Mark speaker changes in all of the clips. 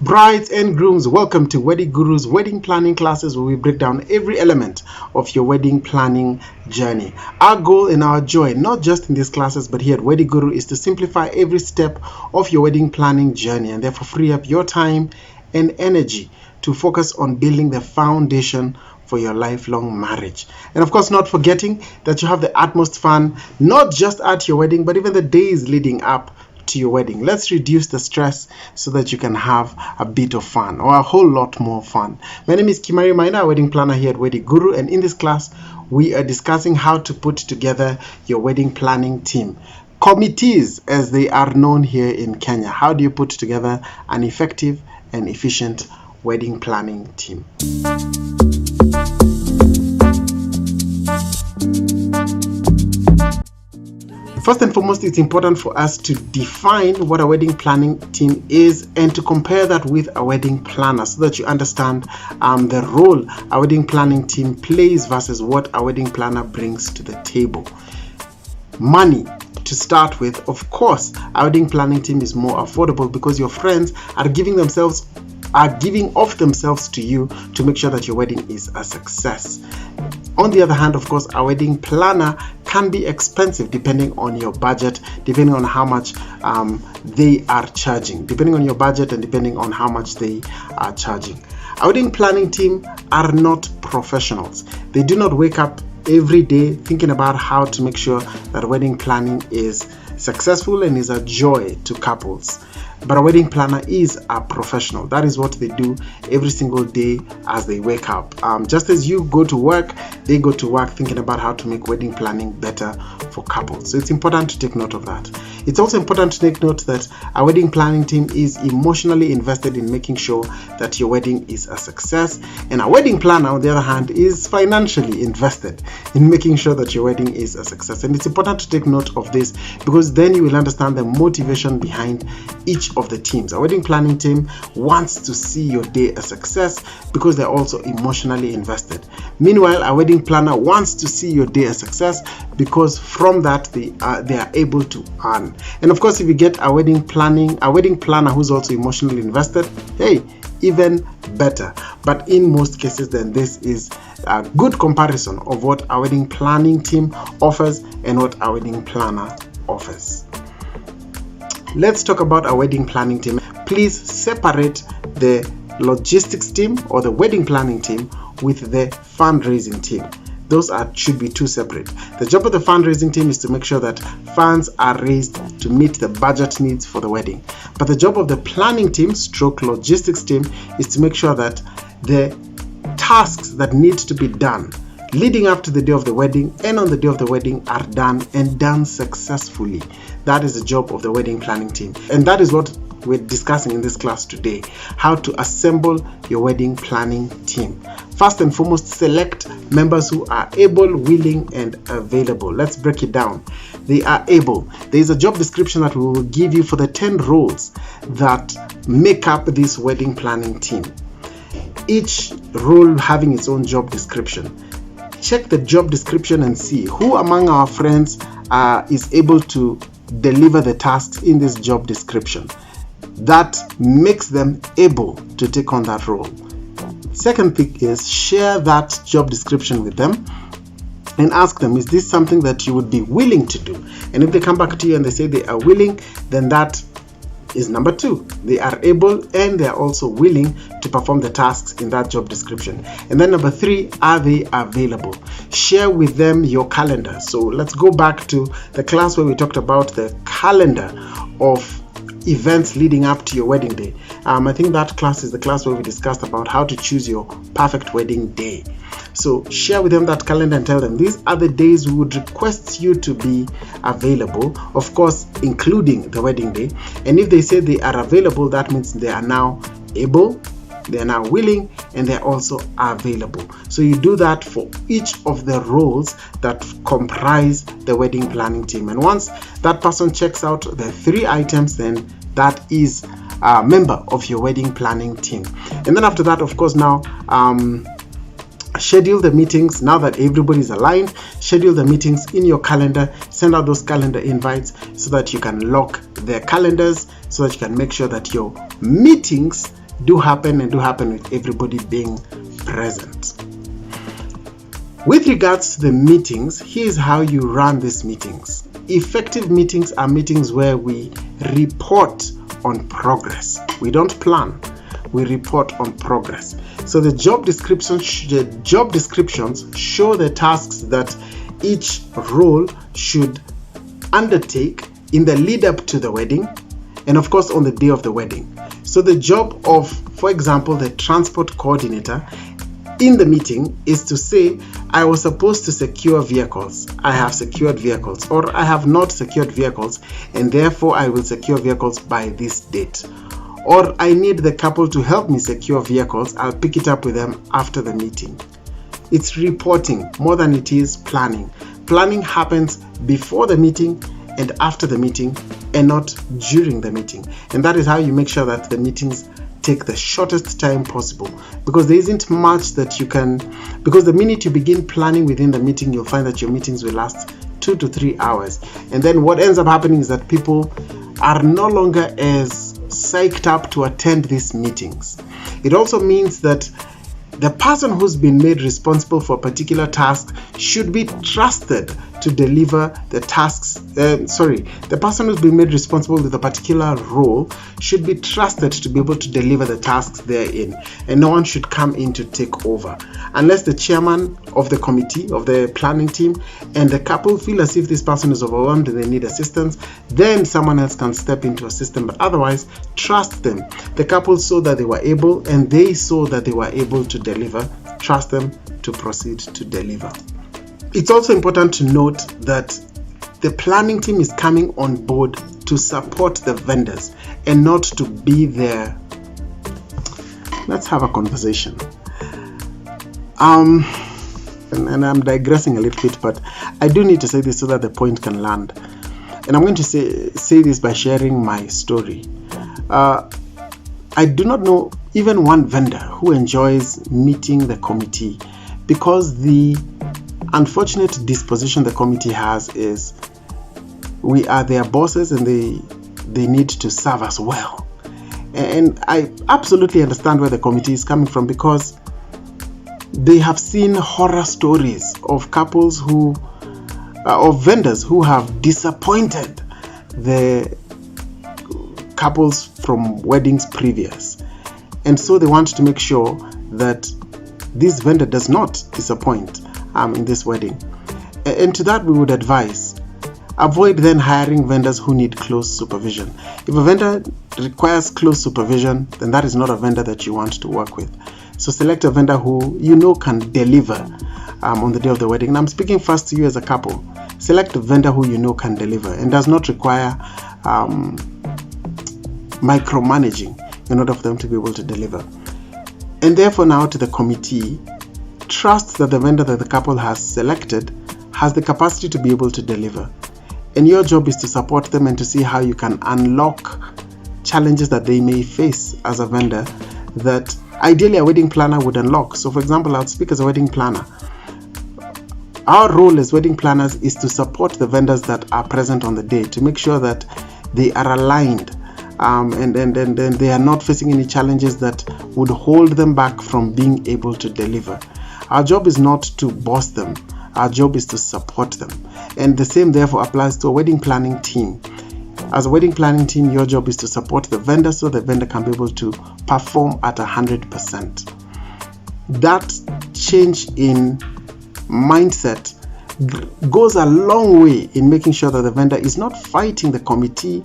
Speaker 1: Brides and grooms, welcome to Weddy Guru's wedding planning classes, where we break down every element of your wedding planning journey. Our goal and our joy, not just in these classes but here at Weddy Guru, is to simplify every step of your wedding planning journey and therefore free up your time and energy to focus on building the foundation for your lifelong marriage. And of course, not forgetting that you have the utmost fun, not just at your wedding, but even the days leading up to your wedding. Let's reduce the stress so that you can have a bit of fun, or a whole lot more fun. My name is Kimari Maina, wedding planner here at Weddy Guru, and in this class we are discussing how to put together your wedding planning team. Committees, as they are known here in Kenya. How do you put together an effective and efficient wedding planning team? First and foremost, it's important for us to define what a wedding planning team is and to compare that with a wedding planner so that you understand the role a wedding planning team plays versus what a wedding planner brings to the table. Money. To start with, of course, a wedding planning team is more affordable because your friends are giving of themselves to you to make sure that your wedding is a success. On the other hand, of course, a wedding planner can be expensive depending on your budget, depending on how much they are charging, depending on your budget and depending on how much they are charging. A wedding planning team are not professionals. They do not wake up every day thinking about how to make sure that wedding planning is successful and is a joy to couples. But a wedding planner is a professional. That is what they do every single day as they wake up. Just as you go to work, they go to work thinking about how to make wedding planning better for couples. So it's important to take note of that. It's also important to take note that a wedding planning team is emotionally invested in making sure that your wedding is a success. And a wedding planner, on the other hand, is financially invested in making sure that your wedding is a success. And it's important to take note of this because then you will understand the motivation behind each of the teams. A wedding planning team wants to see your day a success because they're also emotionally invested. Meanwhile, a wedding planner wants to see your day a success because from that they are able to earn. And of course, if you get a wedding planner who's also emotionally invested, hey, even better. But in most cases, then this is a good comparison of what a wedding planning team offers and what a wedding planner offers. Let's talk about a wedding planning team. Please separate the logistics team or the wedding planning team with the fundraising team. Those should be two separate. The job of the fundraising team is to make sure that funds are raised to meet the budget needs for the wedding. But the job of the planning team / logistics team is to make sure that the tasks that need to be done leading up to the day of the wedding and on the day of the wedding are done and done successfully. That is the job of the wedding planning team. And that is what we're discussing in this class today, how to assemble your wedding planning team. First and foremost, select members who are able, willing, and available. Let's break it down. They are able. There is a job description that we will give you for the 10 roles that make up this wedding planning team. Each role having its own job description. Check the job description and see who among our friends is able to deliver the tasks in this job description. That makes them able to take on that role. Second thing is share that job description with them and ask them, is this something that you would be willing to do? And if they come back to you and they say they are willing, then that is number 2. They are able and they are also willing to perform the tasks in that job description. And then number 3, are they available? Share with them your calendar. So let's go back to the class where we talked about the calendar of events leading up to your wedding day. I think that class is the class where we discussed about how to choose your perfect wedding day. So share with them that calendar and tell them these are the days we would request you to be available, of course including the wedding day. And if they say they are available, that means they are now able, they are now willing, and they're also available. So you do that for each of the roles that comprise the wedding planning team. And once that person checks out the 3 items, then that is a member of your wedding planning team. And then after that, of course, now schedule the meetings. Now that everybody's aligned, schedule the meetings in your calendar, send out those calendar invites so that you can lock their calendars, so that you can make sure that your meetings do happen, and do happen with everybody being present. With regards to the meetings, here's how you run these meetings. Effective meetings are meetings where we report on progress. We don't plan, we report on progress. So the job descriptions show the tasks that each role should undertake in the lead up to the wedding, and of course on the day of the wedding. So the job of, for example, the transport coordinator in the meeting is to say, I was supposed to secure vehicles, I have secured vehicles, or I have not secured vehicles, and therefore I will secure vehicles by this date. Or I need the couple to help me secure vehicles, I'll pick it up with them after the meeting. It's reporting more than it is planning. Planning happens before the meeting and after the meeting, and not during the meeting. And that is how you make sure that the meetings take the shortest time possible, because there isn't much that you can, because the minute you begin planning within the meeting, you'll find that your meetings will last 2 to 3 hours. And then what ends up happening is that people are no longer as psyched up to attend these meetings. It also means that the person who's been made responsible for a particular task should be trusted to deliver the tasks. The person who's been made responsible with a particular role should be trusted to be able to deliver the tasks they're in, and no one should come in to take over, unless the chairman of the committee, of the planning team, and the couple feel as if this person is overwhelmed and they need assistance. Then someone else can step into assist them, but otherwise trust them. The couple saw that they were able, and they saw that they were able to deliver. Trust them to proceed to deliver. It's also important to note that the planning team is coming on board to support the vendors and not to be there. Let's have a conversation. And I'm digressing a little bit, but I do need to say this so that the point can land. And I'm going to say this by sharing my story. I do not know even one vendor who enjoys meeting the committee, because the unfortunate disposition the committee has is we are their bosses and they need to serve us well. And I absolutely understand where the committee is coming from, because they have seen horror stories of couples who, of vendors who have disappointed the couples from weddings previous. And so they want to make sure that this vendor does not disappoint in this wedding. And to that we would advise, avoid then hiring vendors who need close supervision. If a vendor requires close supervision, then that is not a vendor that you want to work with. So select a vendor who you know can deliver on the day of the wedding. And I'm speaking first to you as a couple. Select a vendor who you know can deliver and does not require micromanaging in order for them to be able to deliver. And therefore now to the committee, trust that the vendor that the couple has selected has the capacity to be able to deliver. And your job is to support them and to see how you can unlock challenges that they may face as a vendor that ideally a wedding planner would unlock. So for example, I'll speak as a wedding planner. Our role as wedding planners is to support the vendors that are present on the day, to make sure that they are aligned and they are not facing any challenges that would hold them back from being able to deliver. Our job is not to boss them. Our job is to support them. And the same therefore applies to a wedding planning team. As a wedding planning team, your job is to support the vendor so the vendor can be able to perform at 100%. That change in mindset goes a long way in making sure that the vendor is not fighting the committee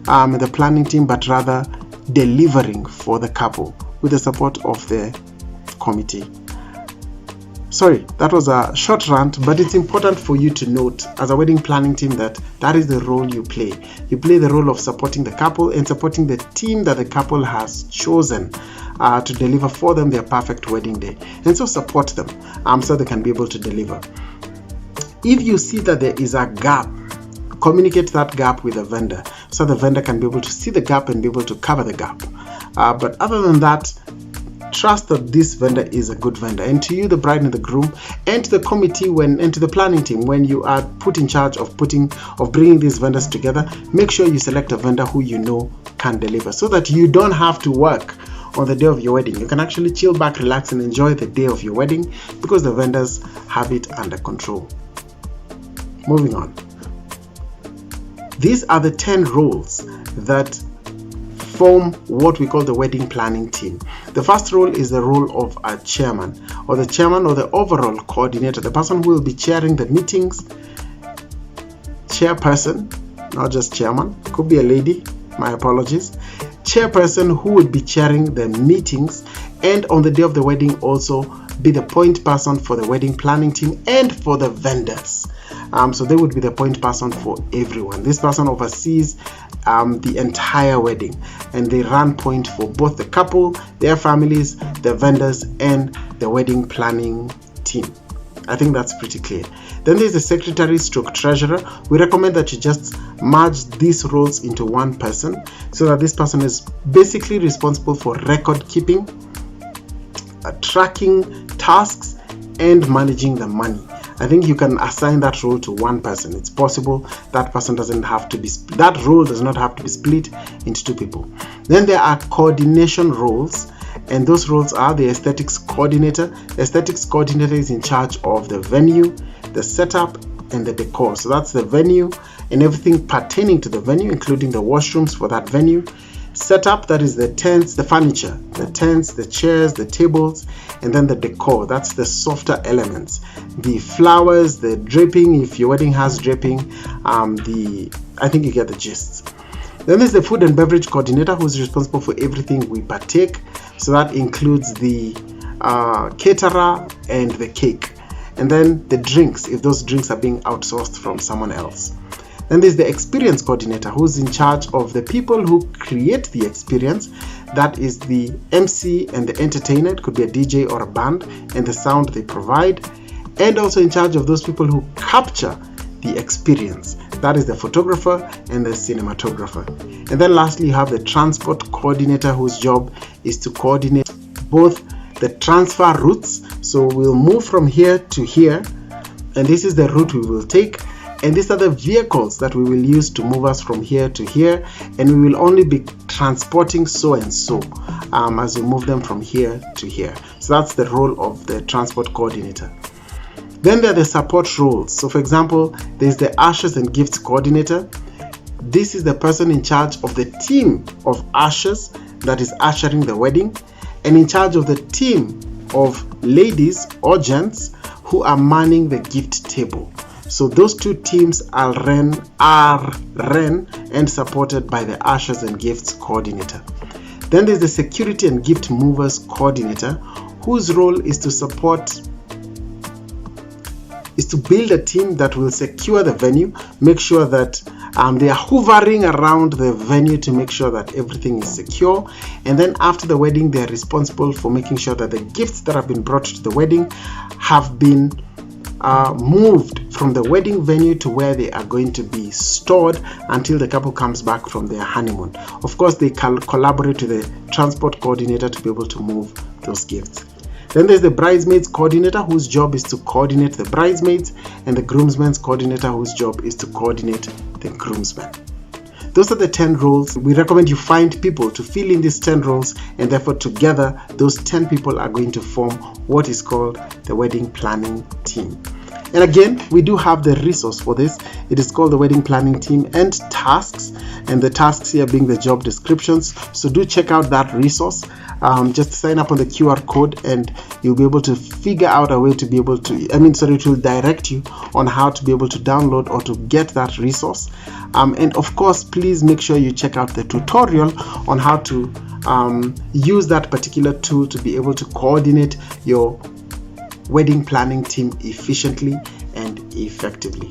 Speaker 1: and the planning team, but rather delivering for the couple with the support of the committee. Sorry, that was a short rant, but it's important for you to note as a wedding planning team that that is the role you play. You play the role of supporting the couple and supporting the team that the couple has chosen to deliver for them their perfect wedding day. And so support them so they can be able to deliver. If you see that there is a gap, communicate that gap with the vendor so the vendor can be able to see the gap and be able to cover the gap. But other than that, trust that this vendor is a good vendor. And to you, the bride and the groom, and to the committee and to the planning team, when you are put in charge of bringing these vendors together, make sure you select a vendor who you know can deliver, so that you don't have to work on the day of your wedding. You can actually chill back, relax, and enjoy the day of your wedding because the vendors have it under control. Moving on. These are the 10 roles that form what we call the wedding planning team. The first role is the role of a chairman, or the chairman or the overall coordinator, the person who will be chairing the meetings. Chairperson, not just chairman, could be a lady, my apologies. Chairperson who would be chairing the meetings, and on the day of the wedding also be the point person for the wedding planning team and for the vendors. So they would be the point person for everyone. This person oversees the entire wedding, and they run point for both the couple, their families, the vendors, and the wedding planning team. I think that's pretty clear. Then there's the secretary stroke treasurer. We recommend that you just merge these roles into one person, so that this person is basically responsible for record keeping, tracking tasks, and managing the money. I think you can assign that role to one person. It's possible. That person doesn't have to be, that role does not have to be split into two people. Then there are coordination roles, and those roles are the aesthetics coordinator. The aesthetics coordinator is in charge of the venue, the setup, and the decor. So that's the venue and everything pertaining to the venue, including the washrooms for that venue. Setup, that is the tents, the furniture, the tents, the chairs, the tables, and then the decor, that's the softer elements, the flowers, the draping, if your wedding has draping, I think you get the gist. Then there's the food and beverage coordinator, who's responsible for everything we partake. So that includes the caterer and the cake, and then the drinks, if those drinks are being outsourced from someone else. Then there's the experience coordinator, who's in charge of the people who create the experience. That is the MC and the entertainer. It could be a DJ or a band, and the sound they provide. And also in charge of those people who capture the experience. That is the photographer and the cinematographer. And then lastly, you have the transport coordinator, whose job is to coordinate both the transfer routes. So we'll move from here to here, and this is the route we will take. And these are the vehicles that we will use to move us from here to here, and we will only be transporting so and so as we move them from here to here. So that's the role of the transport coordinator. Then there are the support roles. So for example, there's the ushers and gifts coordinator. This is the person in charge of the team of ushers that is ushering the wedding, and in charge of the team of ladies or gents who are manning the gift table. So those two teams are run and supported by the ushers and gifts coordinator. Then there's the security and gift movers coordinator, whose role is to build a team that will secure the venue, make sure that they are hovering around the venue to make sure that everything is secure. And then after the wedding, they are responsible for making sure that the gifts that have been brought to the wedding have been moved from the wedding venue to where they are going to be stored until the couple comes back from their honeymoon. Of course, they collaborate with the transport coordinator to be able to move those gifts. Then there's the bridesmaids coordinator, whose job is to coordinate the bridesmaids, and the groomsmen's coordinator, whose job is to coordinate the groomsmen. Those are the 10 roles. We recommend you find people to fill in these 10 roles, and therefore together those 10 people are going to form what is called the wedding planning team. And again, we do have the resource for this. It is called the wedding planning team and tasks, and the tasks here being the job descriptions. So do check out that resource. Just sign up on the QR code, and you'll be able to figure out a way to be able to, it will direct you on how to be able to download or to get that resource. And of course, please make sure you check out the tutorial on how to use that particular tool to be able to coordinate your wedding planning team efficiently and effectively.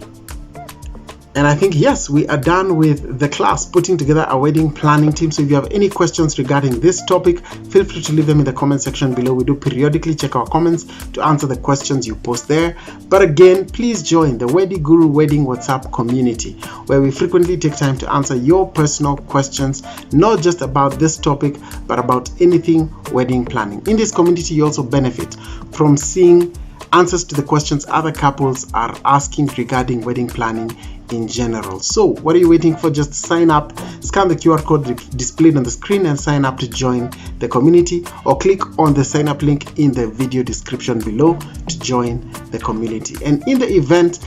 Speaker 1: And I think, yes, we are done with the class, putting together a wedding planning team. So if you have any questions regarding this topic, feel free to leave them in the comment section below. We do periodically check our comments to answer the questions you post there. But again, please join the Weddy Guru Wedding WhatsApp community, where we frequently take time to answer your personal questions, not just about this topic, but about anything wedding planning. In this community, you also benefit from seeing answers to the questions other couples are asking regarding wedding planning in general. So what are you waiting for? Just sign up, scan the QR code displayed on the screen and sign up to join the community, or click on the sign up link in the video description below to join the community. And in the event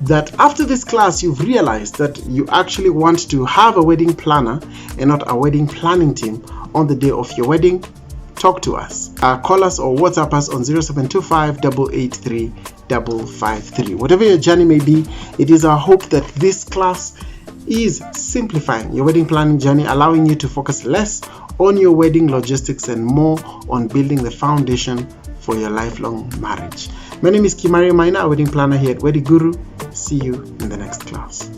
Speaker 1: that after this class you've realized that you actually want to have a wedding planner and not a wedding planning team on the day of your wedding, talk to us. Call us or WhatsApp us on 0725 883 553. Whatever your journey may be, it is our hope that this class is simplifying your wedding planning journey, allowing you to focus less on your wedding logistics and more on building the foundation for your lifelong marriage. My name is Kimari Maina, a wedding planner here at Weddy Guru. See you in the next class.